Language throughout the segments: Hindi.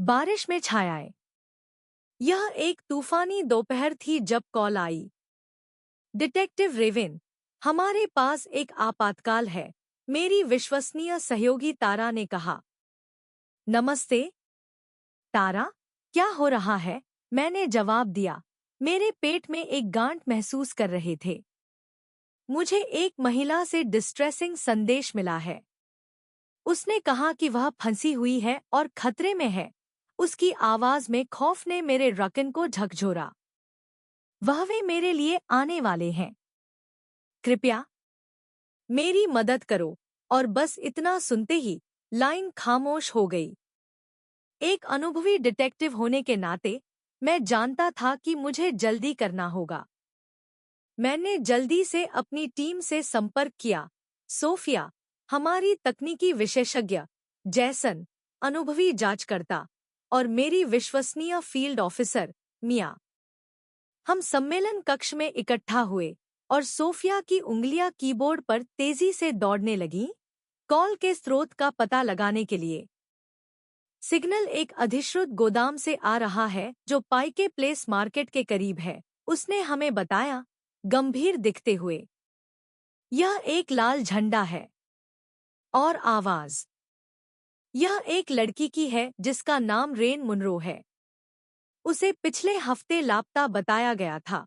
बारिश में छायाएं। यह एक तूफानी दोपहर थी जब कॉल आई। डिटेक्टिव रेविन, हमारे पास एक आपातकाल है, मेरी विश्वसनीय सहयोगी तारा ने कहा। नमस्ते तारा, क्या हो रहा है? मैंने जवाब दिया, मेरे पेट में एक गांठ महसूस कर रहे थे। मुझे एक महिला से डिस्ट्रेसिंग संदेश मिला है। उसने कहा कि वह फंसी हुई है और खतरे में है। उसकी आवाज में खौफ ने मेरे रकन को झकझोरा। वह वे मेरे लिए आने वाले हैं। कृपया मेरी मदद करो। और बस इतना सुनते ही लाइन खामोश हो गई। एक अनुभवी डिटेक्टिव होने के नाते मैं जानता था कि मुझे जल्दी करना होगा। मैंने जल्दी से अपनी टीम से संपर्क किया। सोफिया, हमारी तकनीकी विशेषज्ञ, जैसन, अनुभवी जांचकर्ता, और मेरी विश्वसनीय फील्ड ऑफिसर, मिया। हम सम्मेलन कक्ष में इकट्ठा हुए और सोफिया की उंगलियां कीबोर्ड पर तेजी से दौड़ने लगीं, कॉल के स्रोत का पता लगाने के लिए। सिग्नल एक अधिश्रुत गोदाम से आ रहा है जो पाइके प्लेस मार्केट के करीब है, उसने हमें बताया, गंभीर दिखते हुए। यह एक लाल झंडा है। और आवाज, यह एक लड़की की है जिसका नाम रेन मुनरो है। उसे पिछले हफ्ते लापता बताया गया था।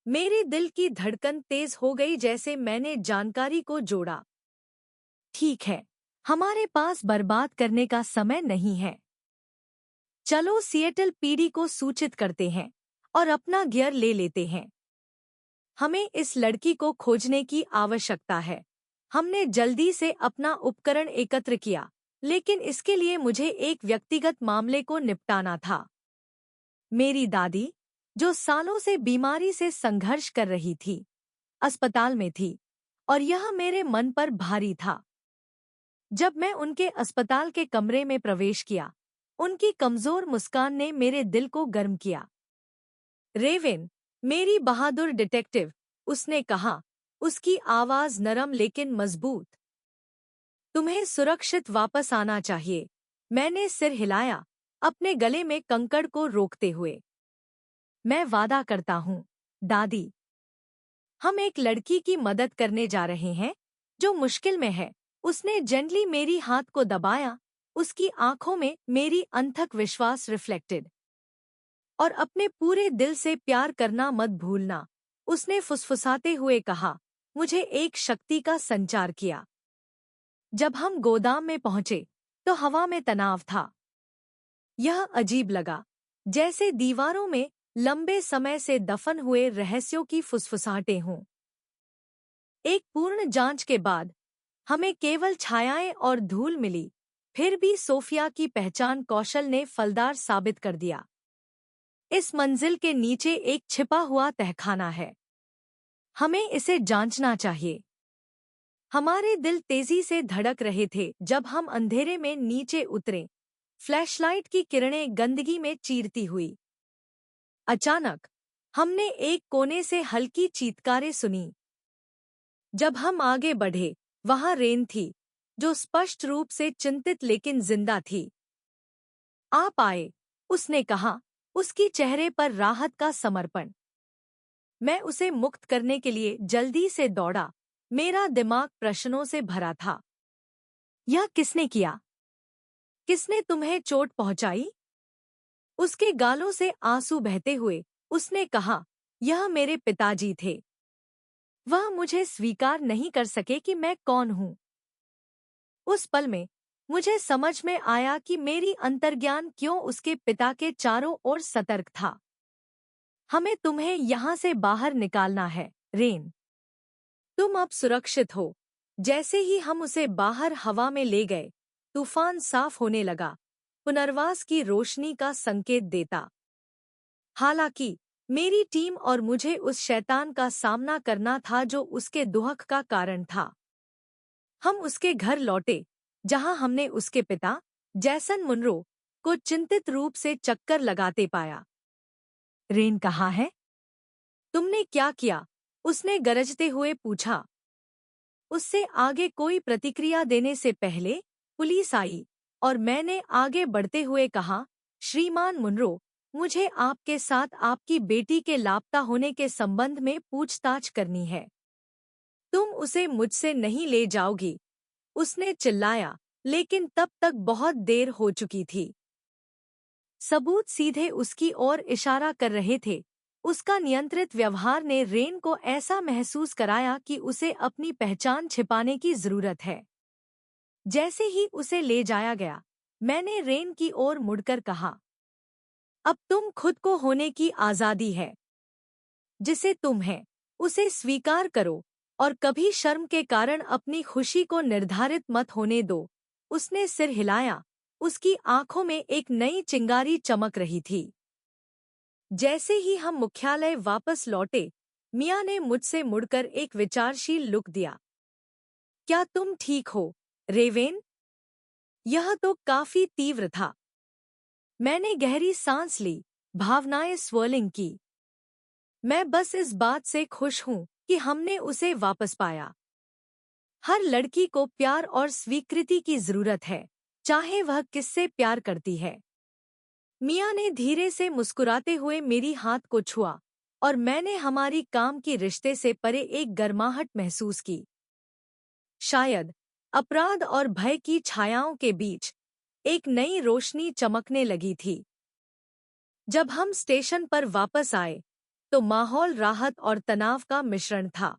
मेरे दिल की धड़कन तेज हो गई जैसे मैंने जानकारी को जोड़ा। ठीक है, हमारे पास बर्बाद करने का समय नहीं है। चलो सिएटल पीडी को सूचित करते हैं और अपना गियर ले लेते हैं। हमें इस लड़की को खोजने की आवश्यकता है। हमने जल्दी से अपना उपकरण एकत्र किया, लेकिन इसके लिए मुझे एक व्यक्तिगत मामले को निपटाना था। मेरी दादी, जो सालों से बीमारी से संघर्ष कर रही थी, अस्पताल में थी, और यह मेरे मन पर भारी था। जब मैं उनके अस्पताल के कमरे में प्रवेश किया, उनकी कमजोर मुस्कान ने मेरे दिल को गर्म किया। रेवेन, मेरी बहादुर डिटेक्टिव, उसने कहा, उसकी आवाज नरम लेकिन मजबूत। तुम्हें सुरक्षित वापस आना चाहिए। मैंने सिर हिलाया, अपने गले में कंकड़ को रोकते हुए। मैं वादा करता हूँ, दादी। हम एक लड़की की मदद करने जा रहे हैं जो मुश्किल में है। उसने जेंटली मेरी हाथ को दबाया, उसकी आंखों में मेरी अनथक विश्वास रिफ्लेक्टेड। और अपने पूरे दिल से प्यार करना मत भूलना, उसने फुसफुसाते हुए कहा। मुझे एक शक्ति का संचार किया। जब हम गोदाम में पहुंचे तो हवा में तनाव था। यह अजीब लगा, जैसे दीवारों में लंबे समय से दफन हुए रहस्यों की फुसफुसाहटें हों। एक पूर्ण जांच के बाद हमें केवल छायाएं और धूल मिली, फिर भी सोफिया की पहचान कौशल ने फलदार साबित कर दिया। इस मंजिल के नीचे एक छिपा हुआ तहखाना है। हमें इसे जांचना चाहिए। हमारे दिल तेजी से धड़क रहे थे जब हम अंधेरे में नीचे उतरे, फ्लैशलाइट की किरणें गंदगी में चीरती हुई। अचानक हमने एक कोने से हल्की चीत्कारें सुनी। जब हम आगे बढ़े, वहां रेन थी, जो स्पष्ट रूप से चिंतित लेकिन जिंदा थी। आप आए, उसने कहा, उसकी चेहरे पर राहत का समर्पण। मैं उसे मुक्त करने के लिए जल्दी से दौड़ा, मेरा दिमाग प्रश्नों से भरा था। यह किसने किया? किसने तुम्हें चोट पहुंचाई? उसके गालों से आंसू बहते हुए उसने कहा, यह मेरे पिताजी थे। वह मुझे स्वीकार नहीं कर सके कि मैं कौन हूं। उस पल में मुझे समझ में आया कि मेरी अंतर्ज्ञान क्यों उसके पिता के चारों ओर सतर्क था। हमें तुम्हें यहां से बाहर निकालना है, रेन। तुम अब सुरक्षित हो। जैसे ही हम उसे बाहर हवा में ले गए, तूफान साफ होने लगा, पुनर्वास की रोशनी का संकेत देता। हालांकि मेरी टीम और मुझे उस शैतान का सामना करना था जो उसके दुहक का कारण था। हम उसके घर लौटे, जहां हमने उसके पिता, जैसन मुनरो, को चिंतित रूप से चक्कर लगाते पाया। रेन कहाँ है? तुमने क्या किया? उसने गरजते हुए पूछा। उससे आगे कोई प्रतिक्रिया देने से पहले पुलिस आई। और मैंने आगे बढ़ते हुए कहा, श्रीमान मुनरो, मुझे आपके साथ आपकी बेटी के लापता होने के संबंध में पूछताछ करनी है। तुम उसे मुझसे नहीं ले जाओगी, उसने चिल्लाया, लेकिन तब तक बहुत देर हो चुकी थी। सबूत सीधे उसकी ओर इशारा कर रहे थे। उसका नियंत्रित व्यवहार ने रेन को ऐसा महसूस कराया कि उसे अपनी पहचान छिपाने की जरूरत है। जैसे ही उसे ले जाया गया, मैंने रेन की ओर मुड़कर कहा, अब तुम खुद को होने की आज़ादी है। जिसे तुम है, उसे स्वीकार करो और कभी शर्म के कारण अपनी खुशी को निर्धारित मत होने दो। उसने सिर हिलाया, उसकी आंखों में एक नई चिंगारी चमक रही थी। जैसे ही हम मुख्यालय वापस लौटे, मिया ने मुझसे मुड़कर एक विचारशील लुक दिया। क्या तुम ठीक हो, रेवेन? यह तो काफी तीव्र था। मैंने गहरी सांस ली, भावनाएं स्वर्लिंग की। मैं बस इस बात से खुश हूं कि हमने उसे वापस पाया। हर लड़की को प्यार और स्वीकृति की जरूरत है, चाहे वह किससे प्यार करती है। मिया ने धीरे से मुस्कुराते हुए मेरी हाथ को छुआ और मैंने हमारी काम की रिश्ते से परे एक गर्माहट महसूस की। शायद अपराध और भय की छायाओं के बीच एक नई रोशनी चमकने लगी थी। जब हम स्टेशन पर वापस आए, तो माहौल राहत और तनाव का मिश्रण था।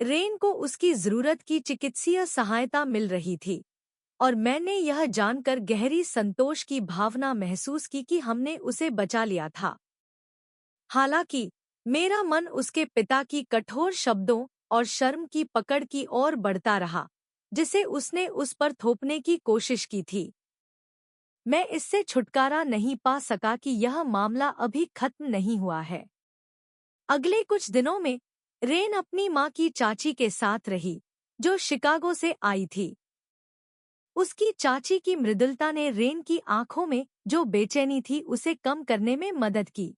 रेन को उसकी जरूरत की चिकित्सीय सहायता मिल रही थी और मैंने यह जानकर गहरी संतोष की भावना महसूस की कि हमने उसे बचा लिया था। हालांकि मेरा मन उसके पिता की कठोर शब्दों और शर्म की पकड़ की ओर बढ़ता रहा, जिसे उसने उस पर थोपने की कोशिश की थी। मैं इससे छुटकारा नहीं पा सका कि यह मामला अभी खत्म नहीं हुआ है। अगले कुछ दिनों में रेन अपनी माँ की चाची के साथ रही, जो शिकागो से आई थी। उसकी चाची की मृदुलता ने रेन की आंखों में जो बेचैनी थी उसे कम करने में मदद की।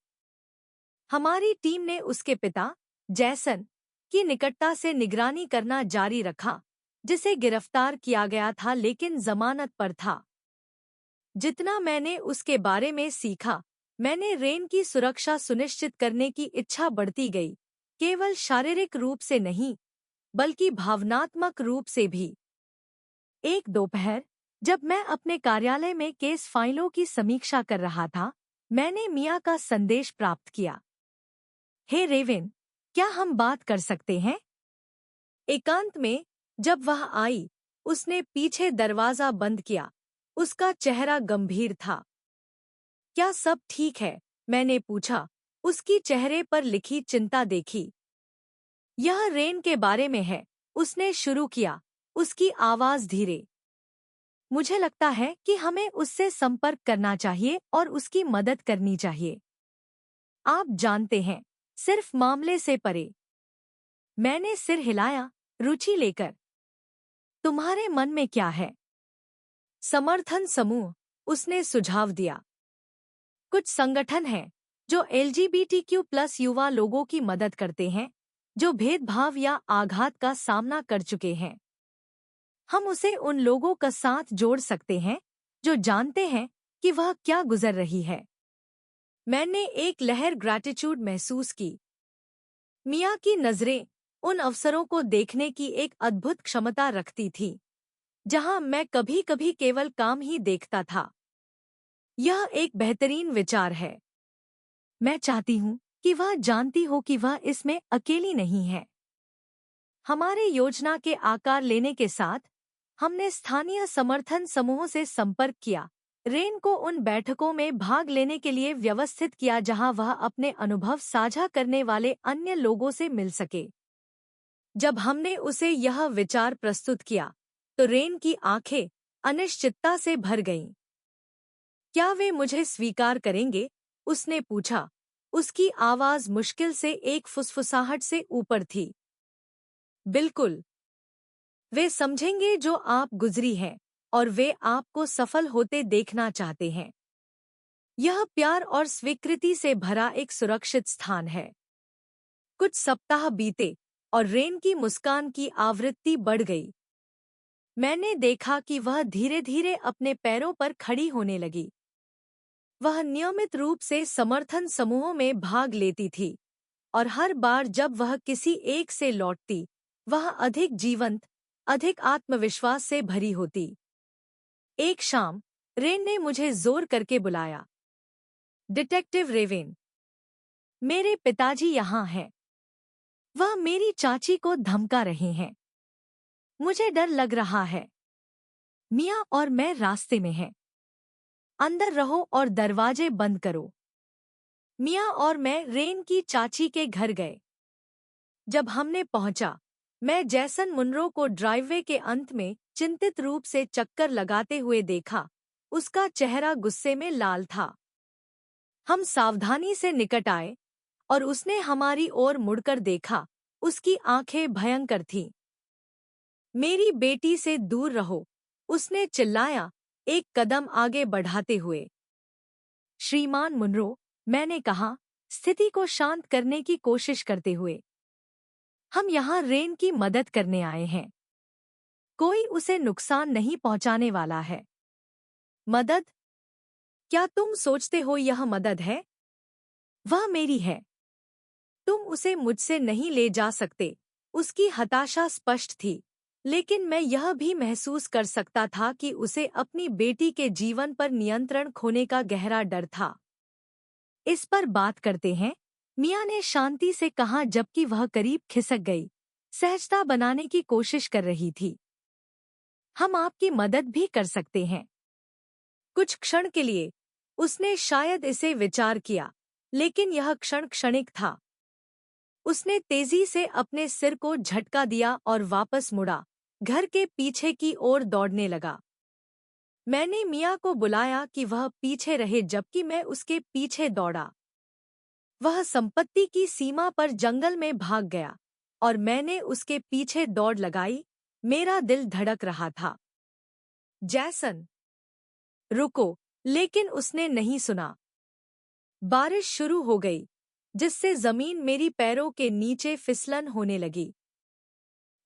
हमारी टीम ने उसके पिता, जैसन, की निकटता से निगरानी करना जारी रखा, जिसे गिरफ्तार किया गया था लेकिन जमानत पर था। जितना मैंने उसके बारे में सीखा, मैंने रेन की सुरक्षा सुनिश्चित करने की इच्छा बढ़ती गई, केवल शारीरिक रूप से नहीं, बल्कि भावनात्मक रूप से भी। एक दोपहर, जब मैं अपने कार्यालय में केस फाइलों की समीक्षा कर रहा था, मैंने मिया का संदेश प्राप्त किया। हे रेवेन, क्या हम बात कर सकते हैं? एकांत में जब वह आई, उसने पीछे दरवाजा बंद किया। उसका चेहरा गंभीर था। क्या सब ठीक है? मैंने पूछा, उसकी चेहरे पर लिखी चिंता देखी। यह रेन के बारे में है, उसने शुरू किया, उसकी आवाज धीरे। मुझे लगता है कि हमें उससे संपर्क करना चाहिए और उसकी मदद करनी चाहिए। आप जानते हैं, सिर्फ मामले से परे। मैंने सिर हिलाया, रुचि लेकर। तुम्हारे मन में क्या है? समर्थन समूह, उसने सुझाव दिया। कुछ संगठन हैं जो LGBTQ+ युवा लोगों की मदद करते हैं, जो भेदभाव या आघात का सामना कर चुके हैं। हम उसे उन लोगों का साथ जोड़ सकते हैं जो जानते हैं कि वह क्या गुजर रही है। मैंने एक लहर ग्रैटिट्यूड महसूस की। मिया की नजरें उन अवसरों को देखने की एक अद्भुत क्षमता रखती थी, जहां मैं कभी-कभी केवल काम ही देखता था। यह एक बेहतरीन विचार है। मैं चाहती हूं कि वह जानती हो कि वह इसमें अकेली नहीं है। हमारे योजना के आकार लेने के साथ, हमने स्थानीय समर्थन समूहों से संपर्क किया। रेन को उन बैठकों में भाग लेने के लिए व्यवस्थित किया जहां वह अपने अनुभव साझा करने वाले अन्य लोगों से मिल सके। जब हमने उसे यह विचार प्रस्तुत किया, तो रेन की आंखें अनिश्चितता से भर गईं। क्या वे मुझे स्वीकार करेंगे? उसने पूछा। उसकी आवाज मुश्किल से एक फुसफुसाहट से ऊपर थी। बिल्कुल। वे समझेंगे जो आप गुजरी हैं, और वे आपको सफल होते देखना चाहते हैं। यह प्यार और स्वीकृति से भरा एक सुरक्षित स्थान है। कुछ सप्ताह बीते और रेन की मुस्कान की आवृत्ति बढ़ गई। मैंने देखा कि वह धीरे धीरे अपने पैरों पर खड़ी होने लगी। वह नियमित रूप से समर्थन समूहों में भाग लेती थी और हर बार जब वह किसी एक से लौटती, वह अधिक जीवंत, अधिक आत्मविश्वास से भरी होती। एक शाम रेन ने मुझे जोर करके बुलाया। डिटेक्टिव रेवेन, मेरे पिताजी यहाँ हैं। वह मेरी चाची को धमका रहे हैं। मुझे डर लग रहा है। मिया और मैं रास्ते में हैं। अंदर रहो और दरवाजे बंद करो। मिया और मैं रेन की चाची के घर गए। जब हमने पहुंचा, मैं जैसन मुनरो को ड्राइववे के अंत में चिंतित रूप से चक्कर लगाते हुए देखा। उसका चेहरा गुस्से में लाल था। हम सावधानी से निकट आए और उसने हमारी ओर मुड़कर देखा। उसकी आंखें भयंकर थीं। मेरी बेटी से दूर रहो, उसने चिल्लाया, एक कदम आगे बढ़ाते हुए। श्रीमान मुनरो, मैंने कहा, स्थिति को शांत करने की कोशिश करते हुए। हम यहाँ रेन की मदद करने आए हैं। कोई उसे नुकसान नहीं पहुंचाने वाला है। मदद? क्या तुम सोचते हो यह मदद है? वह मेरी है। तुम उसे मुझसे नहीं ले जा सकते। उसकी हताशा स्पष्ट थी, लेकिन मैं यह भी महसूस कर सकता था कि उसे अपनी बेटी के जीवन पर नियंत्रण खोने का गहरा डर था। इस पर बात करते हैं, मिया ने शांति से कहा जबकि वह करीब खिसक गई, सहजता बनाने की कोशिश कर रही थी। हम आपकी मदद भी कर सकते हैं। कुछ क्षण के लिए उसने शायद इसे विचार किया, लेकिन यह क्षण क्षणिक था। उसने तेजी से अपने सिर को झटका दिया और वापस मुड़ा, घर के पीछे की ओर दौड़ने लगा। मैंने मिया को बुलाया कि वह पीछे रहे जबकि मैं उसके पीछे दौड़ा। वह संपत्ति की सीमा पर जंगल में भाग गया और मैंने उसके पीछे दौड़ लगाई। मेरा दिल धड़क रहा था। जैसन, रुको, लेकिन उसने नहीं सुना। बारिश शुरू हो गई, जिससे जमीन मेरी पैरों के नीचे फिसलन होने लगी।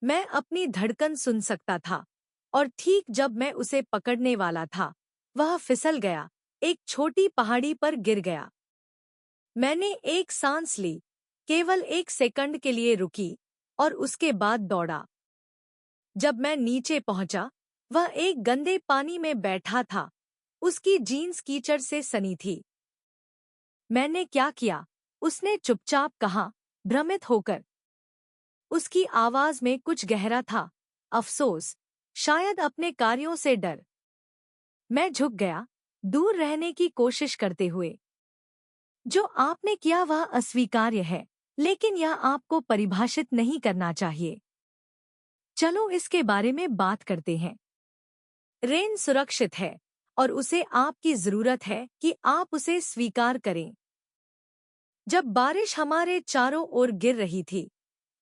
मैं अपनी धड़कन सुन सकता था और ठीक जब मैं उसे पकड़ने वाला था, वह फिसल गया, एक छोटी पहाड़ी पर गिर गया। मैंने एक सांस ली, केवल एक सेकंड के लिए रुकी और उसके बाद दौड़ा। जब मैं नीचे पहुंचा, वह एक गंदे पानी में बैठा था। उसकी जीन्स कीचड़ से सनी थी। मैंने क्या किया? उसने चुपचाप कहा, भ्रमित होकर। उसकी आवाज में कुछ गहरा था, अफसोस, शायद अपने कार्यों से डर। मैं झुक गया, दूर रहने की कोशिश करते हुए। जो आपने किया वह अस्वीकार्य है, लेकिन यह आपको परिभाषित नहीं करना चाहिए। चलो इसके बारे में बात करते हैं। रेन सुरक्षित है और उसे आपकी जरूरत है कि आप उसे स्वीकार करें। जब बारिश हमारे चारों ओर गिर रही थी,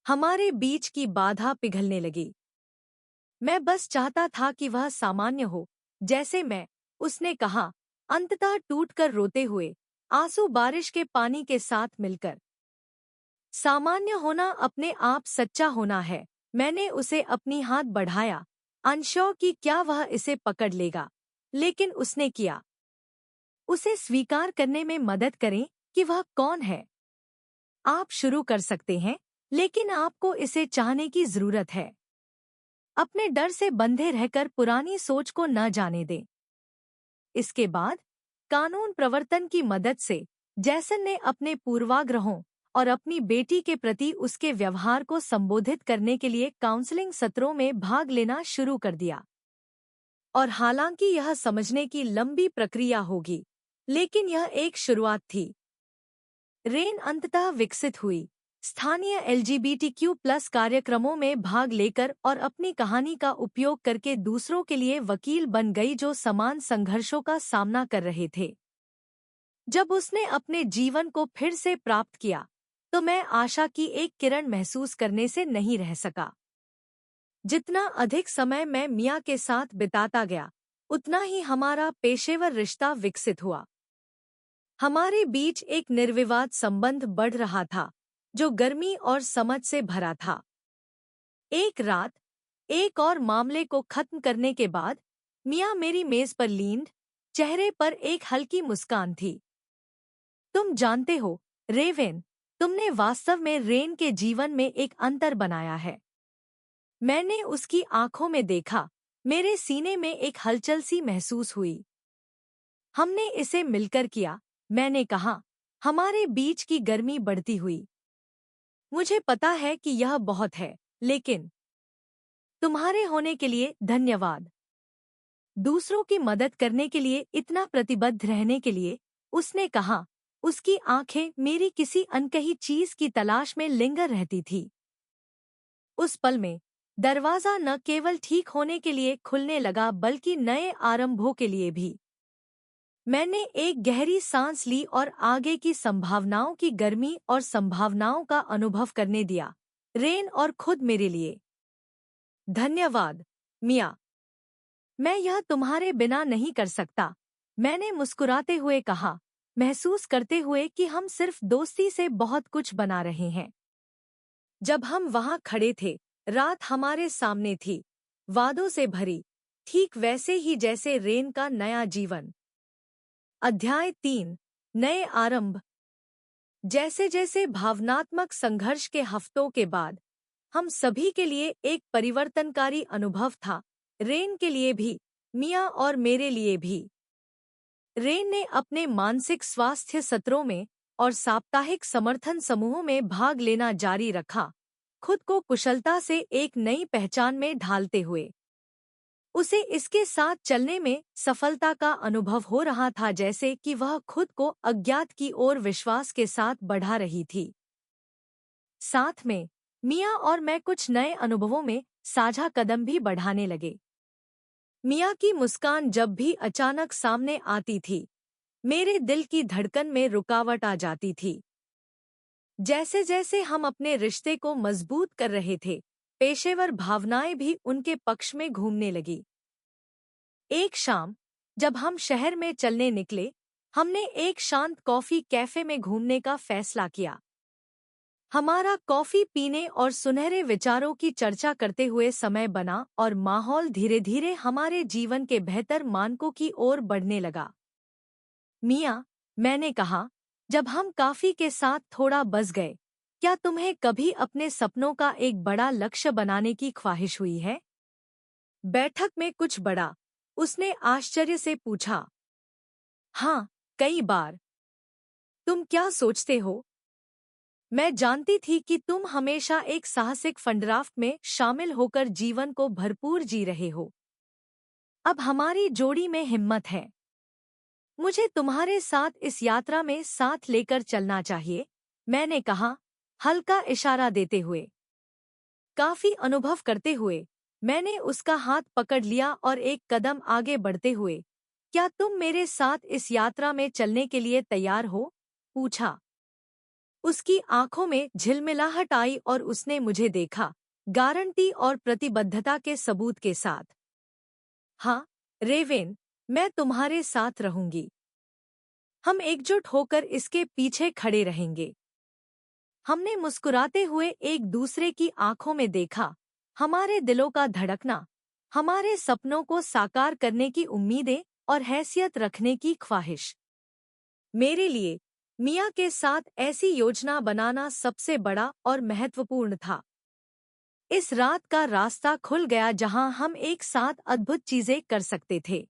हमारे बीच की बाधा पिघलने लगी। मैं बस चाहता था कि वह सामान्य हो, जैसे मैं, उसने कहा, अंततः टूटकर रोते हुए, आंसू बारिश के पानी के साथ मिलकर। सामान्य होना अपने आप सच्चा होना है। मैंने उसे अपनी हाथ बढ़ाया, अनश्योर कि क्या वह इसे पकड़ लेगा, लेकिन उसने किया। उसे स्वीकार करने में मदद करें कि वह कौन है। आप शुरू कर सकते हैं, लेकिन आपको इसे चाहने की जरूरत है। अपने डर से बंधे रहकर पुरानी सोच को न जाने दें। इसके बाद कानून प्रवर्तन की मदद से जैसन ने अपने पूर्वाग्रहों और अपनी बेटी के प्रति उसके व्यवहार को संबोधित करने के लिए काउंसलिंग सत्रों में भाग लेना शुरू कर दिया। और हालांकि यह समझने की लंबी प्रक्रिया होगी, लेकिन यह एक शुरुआत थी। रेन अंततः विकसित हुई, स्थानीय LGBTQ+ कार्यक्रमों में भाग लेकर और अपनी कहानी का उपयोग करके दूसरों के लिए वकील बन गई जो समान संघर्षों का सामना कर रहे थे। जब उसने अपने जीवन को फिर से प्राप्त किया, तो मैं आशा की एक किरण महसूस करने से नहीं रह सका। जितना अधिक समय मैं मिया के साथ बिताता गया, उतना ही हमारा पेशेवर रिश्ता विकसित हुआ। हमारे बीच एक निर्विवाद संबंध बढ़ रहा था, जो गर्मी और समझ से भरा था। एक रात एक और मामले को खत्म करने के बाद मिया मेरी मेज पर लींड, चेहरे पर एक हल्की मुस्कान थी। तुम जानते हो, रेवेन, तुमने वास्तव में रेन के जीवन में एक अंतर बनाया है। मैंने उसकी आंखों में देखा, मेरे सीने में एक हलचल सी महसूस हुई। हमने इसे मिलकर किया, मैंने कहा, हमारे बीच की गर्मी बढ़ती हुई। मुझे पता है कि यह बहुत है, लेकिन तुम्हारे होने के लिए धन्यवाद। दूसरों की मदद करने के लिए इतना प्रतिबद्ध रहने के लिए, उसने कहा। उसकी आंखें मेरी किसी अनकही चीज की तलाश में लिंगर रहती थी। उस पल में दरवाजा न केवल ठीक होने के लिए खुलने लगा बल्कि नए आरंभों के लिए भी। मैंने एक गहरी सांस ली और आगे की संभावनाओं की गर्मी और संभावनाओं का अनुभव करने दिया, रेन और खुद मेरे लिए। धन्यवाद, मिया। मैं यह तुम्हारे बिना नहीं कर सकता, मैंने मुस्कुराते हुए कहा, महसूस करते हुए कि हम सिर्फ दोस्ती से बहुत कुछ बना रहे हैं। जब हम वहां खड़े थे, रात हमारे सामने थी, वादों से भरी, ठीक वैसे ही जैसे रेन का नया जीवन। अध्याय 3, नए आरंभ। जैसे जैसे भावनात्मक संघर्ष के हफ्तों के बाद हम सभी के लिए एक परिवर्तनकारी अनुभव था, रेन के लिए भी, मिया और मेरे लिए भी। रेन ने अपने मानसिक स्वास्थ्य सत्रों में और साप्ताहिक समर्थन समूहों में भाग लेना जारी रखा, खुद को कुशलता से एक नई पहचान में ढालते हुए। उसे इसके साथ चलने में सफलता का अनुभव हो रहा था, जैसे कि वह खुद को अज्ञात की ओर विश्वास के साथ बढ़ा रही थी। साथ में मिया और मैं कुछ नए अनुभवों में साझा कदम भी बढ़ाने लगे। मिया की मुस्कान जब भी अचानक सामने आती थी, मेरे दिल की धड़कन में रुकावट आ जाती थी। जैसे जैसे हम अपने रिश्ते को मजबूत कर रहे थे, पेशेवर भावनाएं भी उनके पक्ष में घूमने लगी। एक शाम, जब हम शहर में चलने निकले, हमने एक शांत कॉफी कैफे में घूमने का फैसला किया। हमारा कॉफी पीने और सुनहरे विचारों की चर्चा करते हुए समय बना और माहौल धीरे धीरे हमारे जीवन के बेहतर मानकों की ओर बढ़ने लगा। मिया, मैंने कहा, जब हम काफी के साथ थोड़ा बस गए, क्या तुम्हें कभी अपने सपनों का एक बड़ा लक्ष्य बनाने की ख्वाहिश हुई है? बैठक में कुछ बड़ा, उसने आश्चर्य से पूछा। हाँ, कई बार। तुम क्या सोचते हो? मैं जानती थी कि तुम हमेशा एक साहसिक फंड्राफ्ट में शामिल होकर जीवन को भरपूर जी रहे हो। अब हमारी जोड़ी में हिम्मत है। मुझे तुम्हारे साथ इस यात्रा में साथ लेकर चलना चाहिए, मैंने कहा, हल्का इशारा देते हुए। काफी अनुभव करते हुए मैंने उसका हाथ पकड़ लिया और एक कदम आगे बढ़ते हुए, क्या तुम मेरे साथ इस यात्रा में चलने के लिए तैयार हो? पूछा। उसकी आंखों में झिलमिलाहट आई और उसने मुझे देखा, गारंटी और प्रतिबद्धता के सबूत के साथ। हाँ, रेवेन, मैं तुम्हारे साथ रहूंगी। हम एकजुट होकर इसके पीछे खड़े रहेंगे। हमने मुस्कुराते हुए एक दूसरे की आंखों में देखा, हमारे दिलों का धड़कना, हमारे सपनों को साकार करने की उम्मीदें और हैसियत रखने की ख्वाहिश। मेरे लिए मिया के साथ ऐसी योजना बनाना सबसे बड़ा और महत्वपूर्ण था। इस रात का रास्ता खुल गया जहां हम एक साथ अद्भुत चीजें कर सकते थे।